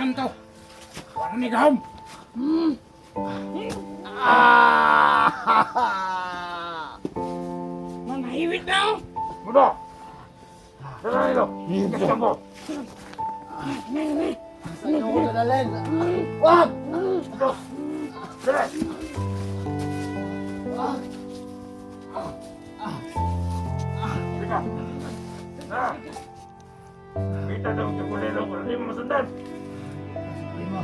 kanto. Wala ni gahom. Nanahimik na ako. Mudo! Dala nilo! Kasya mo! Saan ako dadalhin? Wag! Mudo! Dala! Halika! Ah! Kita daw ang tungkulero ko. Hindi mo masundan! Primo.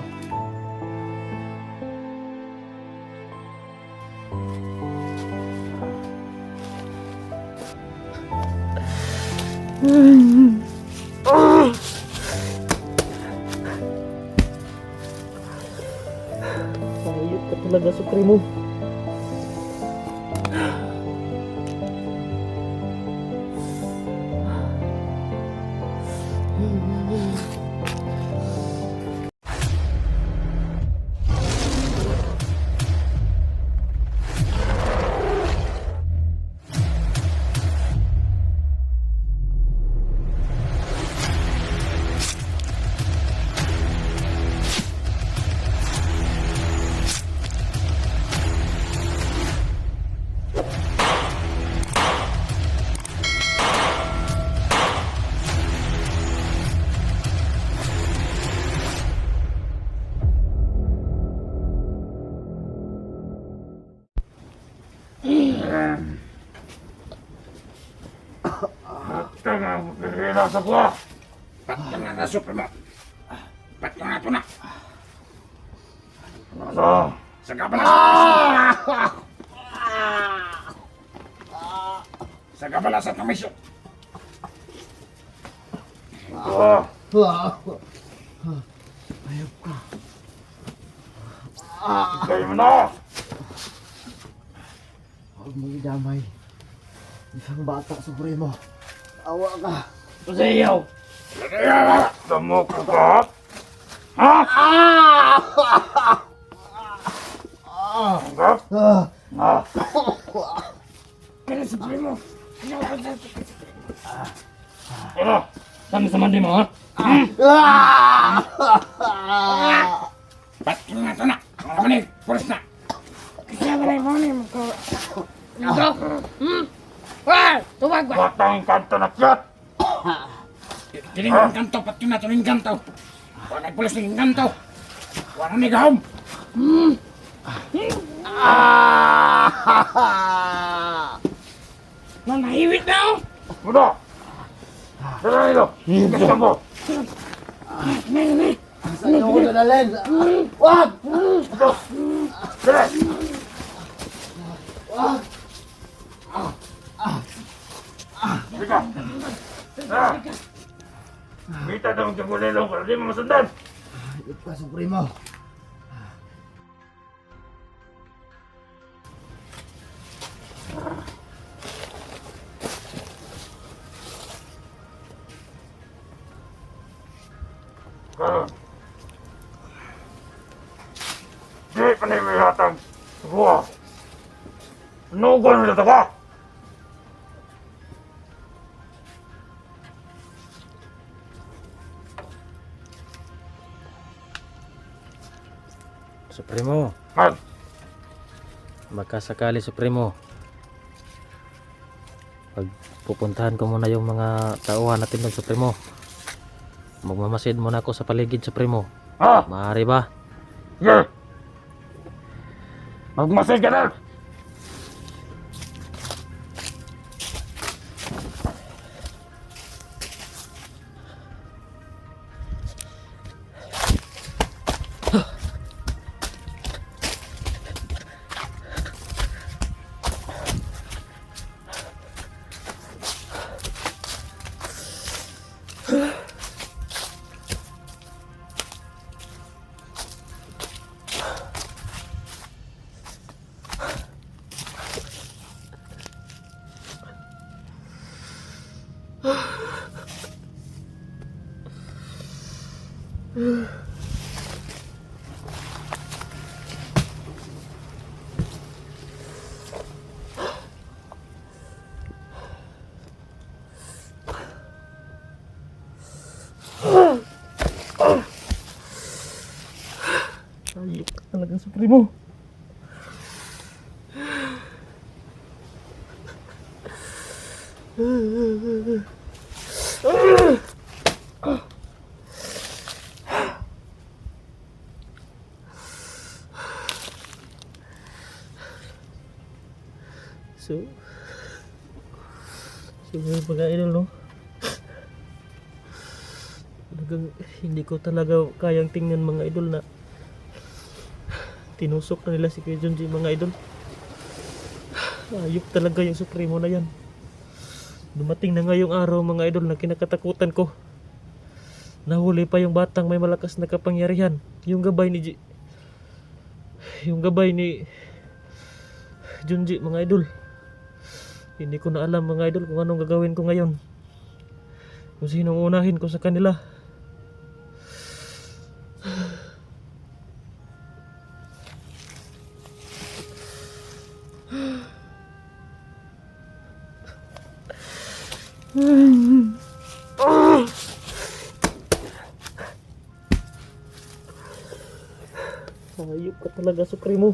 Sayop ka talaga, Supremo. Tanga mo, pagkakita sa buha! Ba't ka nga na, Supremo? Ba't ka nga ito na? Nasa? Saka ba na sa Saka ba na sa kamisyo? Ito! Ayop ka. Ikay mo na! Huwag mong idamay. Isang bata, Supremo. Awa ka. Ito sa iyo! Damo ko ka? Ha? Hanggang? Ha? Kaya Supremo! Ano? Saan sa mandi mo, ha? Ba't ka nga ito na? Ako ni, pulis na! Kaya wala mo na yung mga... Ito? Wah! Tuwag ba? Batang kanto na kiyat! Tiling ang kanto, pati na tuling kanto! Wala pulis ng kanto! Wala ni gahom! Nanahimik na ako. Mudo! Dala nilo! Kasya mo! Saan ako dadalhin? Wag! Mudo! Dala! Wag! Halika! Ah! Kita daw ang tungkulero ko. Hindi mo masundan! Ayop ka, Supremo. Karon. Di pa na may hatang. Buwa! Nugon nila ito ka! Supremo, Man! magkasakali, Supremo. Pupuntahan ko muna yung mga tauhan natin doon, Supremo. Magmamasid muna ako sa paligid, Supremo. Ha? Maaari ba? Sige! Magmasid ka na! Ayok ka talagang supremo. So ngayon mga idol, no? Talagang hindi ko talaga kayang tingnan mga idol na tinusok na nila si Kuya Junji mga idol. Ayop talaga yung supremo na yan. Dumating na ngayong araw mga idol na kinakatakutan ko. Nahuli pa yung batang may malakas na kapangyarihan. Yung gabay ni Junji mga idol. Hindi ko na alam mga idol kung anong gagawin ko ngayon. Kung sinong unahin ko sa kanila. Ayok ka talaga supremo.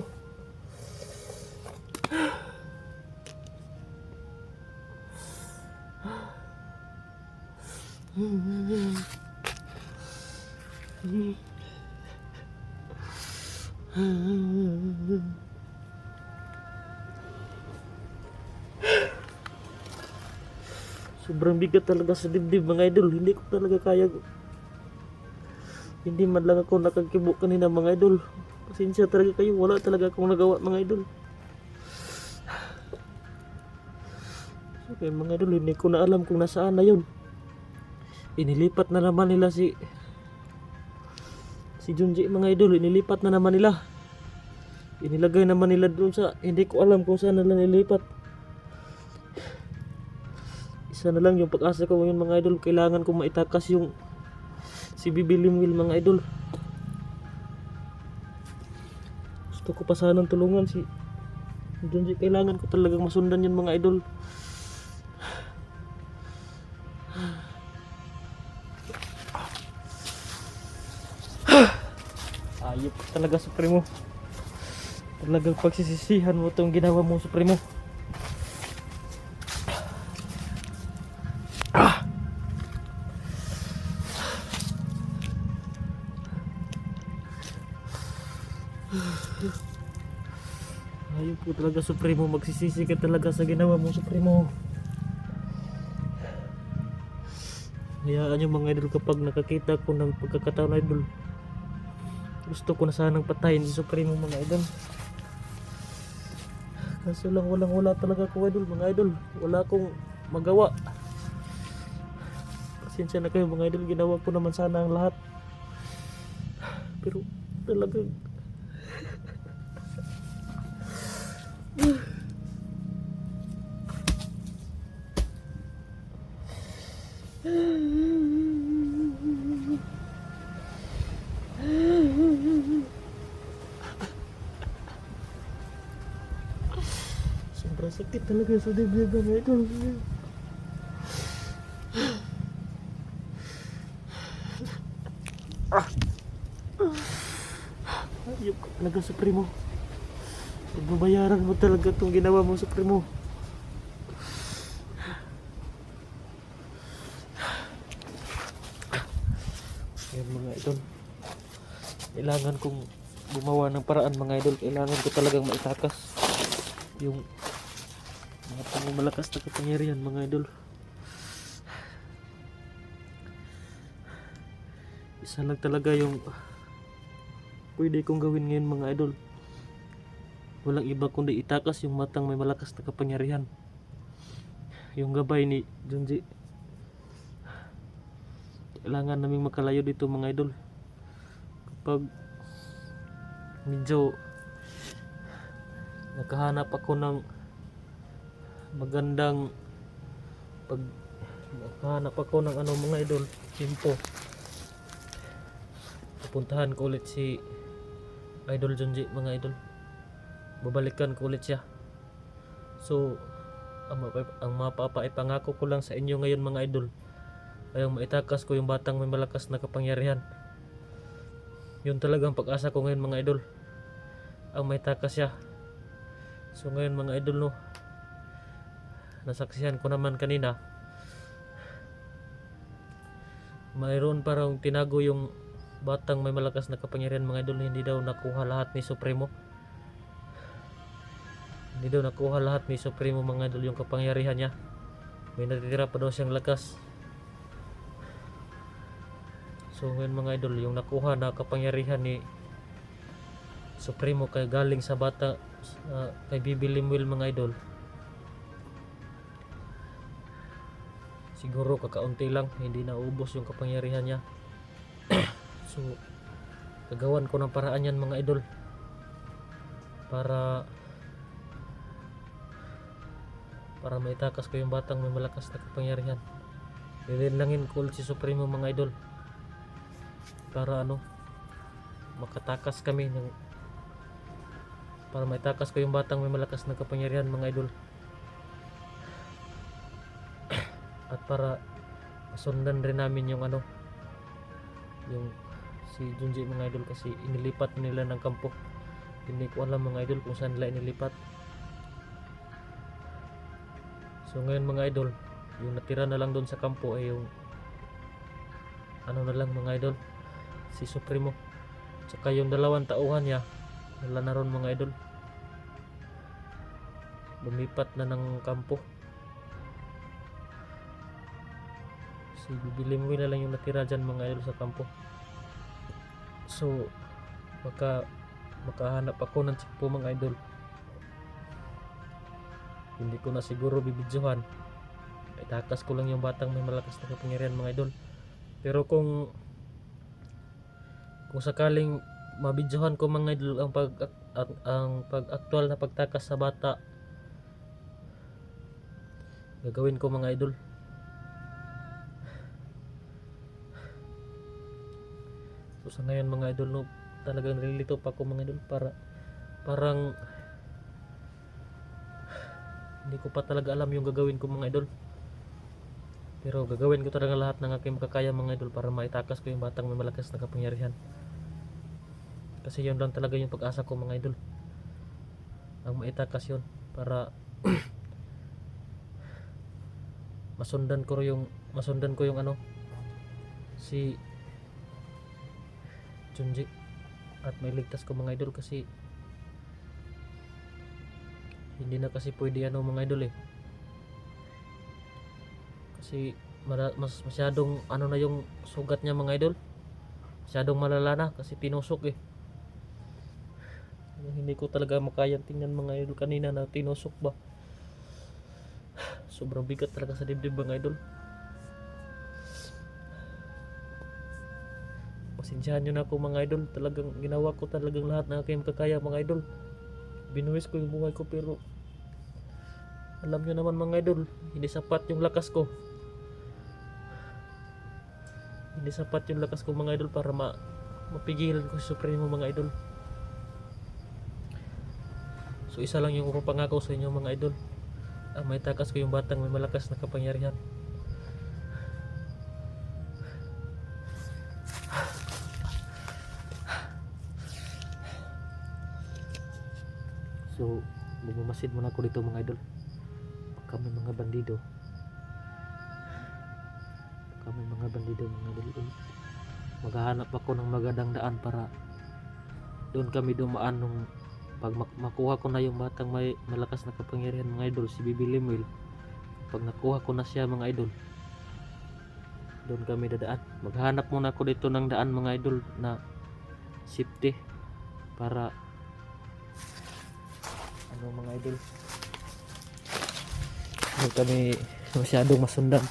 Sobrang bigat talaga sa dibdib mga idol. Hindi ko talaga kaya. Hindi man lang ako nakakibo kanina mga idol. Pasensya talaga kayo. Wala talaga akong nagawa mga idol. So kaya mga idol, hindi ko na alam kung nasaan na yun. Inilipat na naman nila si Junji mga idol. Inilipat na naman nila. Inilagay naman nila doon sa, hindi ko alam kung saan nila nilipat. Isa na lang yung pag-asa ko ngayon mga idol. Kailangan ko maitakas yung si Bibi Limwil mga idol. Gusto ko pa sanang tulungan si Junji. Kailangan ko talagang masundan yun mga idol. Ayop talaga supremo. Talagang pagsisisihan mo itong ginawa mo supremo. Ayun po talaga supremo, magsisisi ka talaga sa ginawa mo supremo. Hayaan yung mga idol kapag nakakita ko ng pagkakataon idol. Gusto ko na sanang patayin si supremo mga idol. Kaso lang wala talaga ako idol mga idol. Wala akong magawa. Pasensya na kayo mga idol, ginawa ko naman sana ang lahat. Pero talagang sobrang sakit talaga sa dibdib mga idol. Ayop ka talaga supremo. Pagbabayaran mo talaga itong ginawa mo supremo. Yan mga idol, kailangan kong gumawa ng paraan mga idol. Kailangan ko talagang maitakas yung mga pangmalakas na kapangyarihan mga idol. Isa lang talaga yung pwede kong gawin ngayon mga idol. Walang iba kundi itakas yung matang may malakas na kapangyarihan. Yung gabay ni Junji. Kailangan naming makalayo dito mga idol. Kapag medyo nakahanap ako ng magandang nakahanap ako ng mga idol, simpo, pupuntahan ko ulit si Idol Junji mga idol. Babalikan ko ulit siya. So ang mapapaipangako ko lang sa inyo ngayon mga idol ay maitakas ko yung batang may malakas na kapangyarihan. Yun talagang pag-asa ko ngayon mga idol, ang may takas siya. So ngayon mga idol, no, nasaksihan ko naman kanina, mayroon parang tinago yung batang may malakas na kapangyarihan mga idol. Hindi daw nakuha lahat ni Supremo. Hindi daw nakuha lahat ni Supremo mga idol yung kapangyarihan niya. May natitira pa daw siyang lakas. So ngayon mga idol, yung nakuha na kapangyarihan ni Supremo kay galing sa bata, kay Bibi Limuel mga idol. Siguro kakaunti lang, hindi na ubos yung kapangyarihan niya. So gagawan ko ng paraan yan mga idol, para maitakas ko yung batang may malakas na kapangyarihan. Lilinlangin ko ulit si Supremo mga idol, para makatakas kami para maitakas ko yung batang may malakas na kapangyarihan mga idol. At para masundan rin namin yung yung si Junji mga idol, kasi inilipat nila ng kampo. Hindi ko alam mga idol kung saan nila inilipat. So ngayon mga idol, yung natira na lang doon sa kampo ay yung na lang mga idol, si Supremo. Tsaka yung 2 tauhan niya, wala na ron mga idol, lumipat na ng kampo. Si Bibi Limuel na lang yung natira dyan mga idol sa kampo. So makahanap ako ng tsikpo mga idol. Hindi ko na siguro bibidyohan, itakas ko lang yung batang may malakas na kapangyarihan mga idol. Pero kung sakaling mabidyohan ko mga idol ang pag-aktual na pagtakas sa bata, gagawin ko mga idol. So sa ngayon mga idol, no, talagang nalilito pa ako mga idol, parang hindi ko pa talaga alam yung gagawin ko mga idol. Pero gagawin ko talaga lahat ng aking makakaya mga idol, para maitakas ko yung batang may malakas na kapangyarihan. Kasi yun lang talaga yung pag-asa ko mga idol, ang maitakas yun, para masundan ko yung si Junji, at may ligtas ko mga idol. Kasi hindi na kasi pwede mga idol kasi mas masyadong na yung sugat niya mga idol, masyadong malala na kasi tinusok hindi ko talaga makayang tingnan mga idol kanina na tinusok ba. Sobrang bigat talaga sa dibdib mga idol. Pasensyahan nyo na ako mga idol, talagang ginawa ko talagang lahat ng aking makakaya mga idol. Binuwis ko yung buhay ko, pero alam nyo naman mga idol, hindi sapat yung lakas ko. Hindi sapat yung lakas ko mga idol para mapigilan ko si Supremo mga idol. So isa lang yung pangako sa inyo mga idol, may takas ko yung batang may malakas na kapangyarihan. So bumamasid muna ako dito mga idol. Kami mga bandido mga idol. Maghahanap ako ng magandang daan para doon kami dumaan nung pag makuha ko na yung batang may malakas na kapangyarihan mga idol, si Bibi Limuel. Pag nakuha ko na siya mga idol, doon kami dadaan. Maghanap muna ako dito ng daan mga idol na safety, para mga idol, huwag kami masyadong masundan.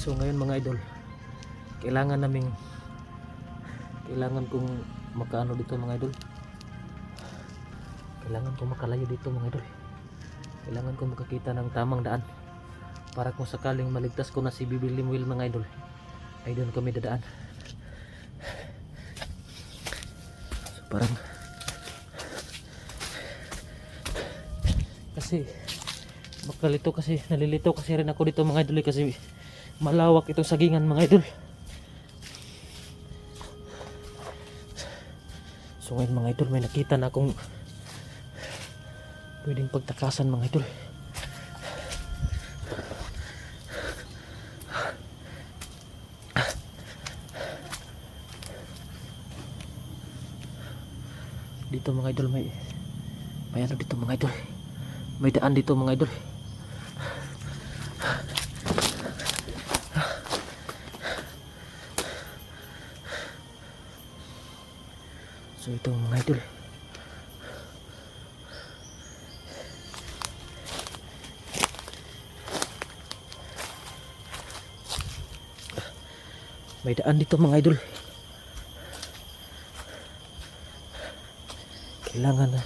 So ngayon mga idol, kailangan kong makaano dito mga idol. Kailangan kong makalayo dito mga idol. Kailangan kong makakita ng tamang daan para kung sakaling maligtas ko na si Bibi Limuel mga idol, ay doon kami dadaan. So parang kasi nalilito kasi rin ako dito mga idol kasi malawak itong sagingan mga idol. So ngayon mga idol, may nakita na akong pwedeng pagtakasan mga idol. Dito mga idol may ano dito mga idol. May daan dito mga idol. So ito mga idol. May daan dito mga idol. Kailangan na.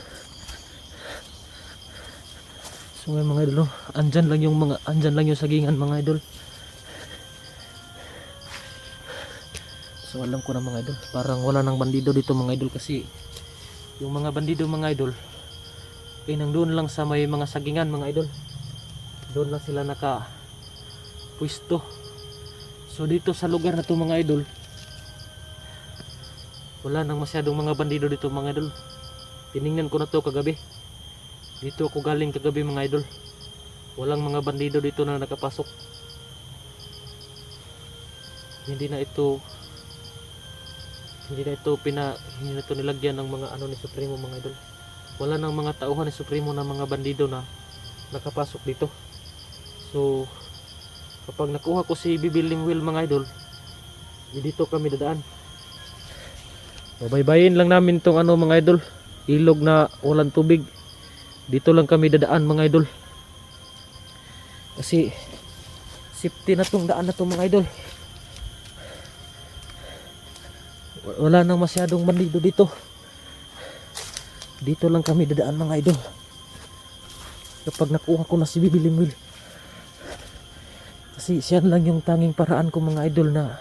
So ngayon mga idol, no? Andyan lang yung sagingan mga idol. So alam ko na mga idol, parang wala nang bandido dito mga idol kasi yung mga bandido mga idol ay nandun lang sa may mga sagingan mga idol. Doon lang sila nakapwesto. So dito sa lugar na to mga idol, wala nang masyadong mga bandido dito mga idol. Tiningnan ko na to kagabi. Dito ako galing kagabi mga idol. Walang mga bandido dito na nakapasok. Hindi na ito nilagyan ng mga ano ni Supremo mga idol. Wala nang mga tauhan ni Supremo na mga bandido na nakapasok dito. So kapag nakuha ko si Bibi Limuel mga idol, dito kami dadaan. Babaybayin lang namin tong ano mga idol, ilog na walang tubig. Dito lang kami dadaan mga idol. Kasi safety na tong daan na to mga idol. Wala nang masyadong bandido dito. Dito lang kami dadaan mga idol. Kapag nakuha ko na si Bibi Limuel. Kasi siya lang yung tanging paraan ko mga idol na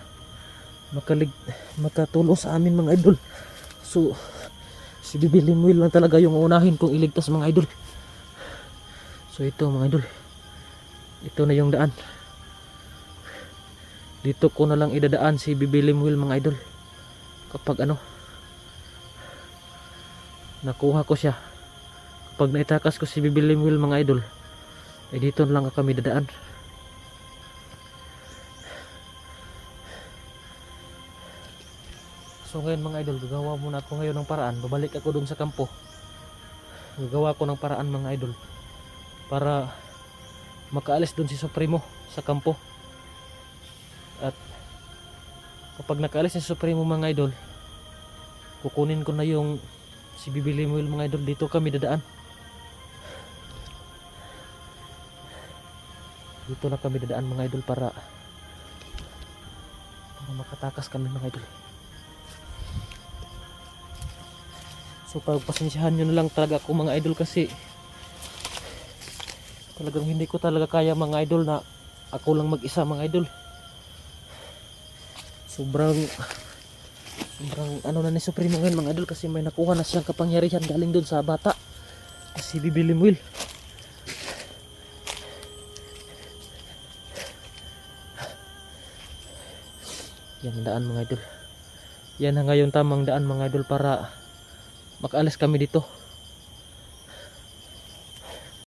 makatulong sa amin mga idol. So si Bibi Limuel lang talaga yung unahin kong iligtas mga idol. So ito mga idol, ito na yung daan. Dito ko na lang idadaan si Bibi Limuel mga idol. Kapag nakuha ko siya, kapag naitakas ko si Bibi Limuel mga idol, ay dito na lang kami dadaan. So ngayon mga idol, gagawa muna ako ngayon ng paraan. Babalik ako dun sa kampo. Gagawa ko ng paraan mga idol para makaalis dun si Supremo sa kampo. At kapag nakaalis si Supremo mga idol, kukunin ko na yung si Bibi Limuel mga idol. Dito kami dadaan. Dito na kami dadaan mga idol para makatakas kami mga idol. So pagpasensyahan nyo na lang talaga ako mga idol kasi talagang hindi ko talaga kaya mga idol na ako lang mag-isa mga idol. Sobrang ano na ni Supremo ngayon mga idol kasi may nakuha na siyang kapangyarihan galing dun sa bata si Bibi Limuel. Yan ang daan mga idol. Yan ang ngayon tamang daan mga idol para makaalis kami dito.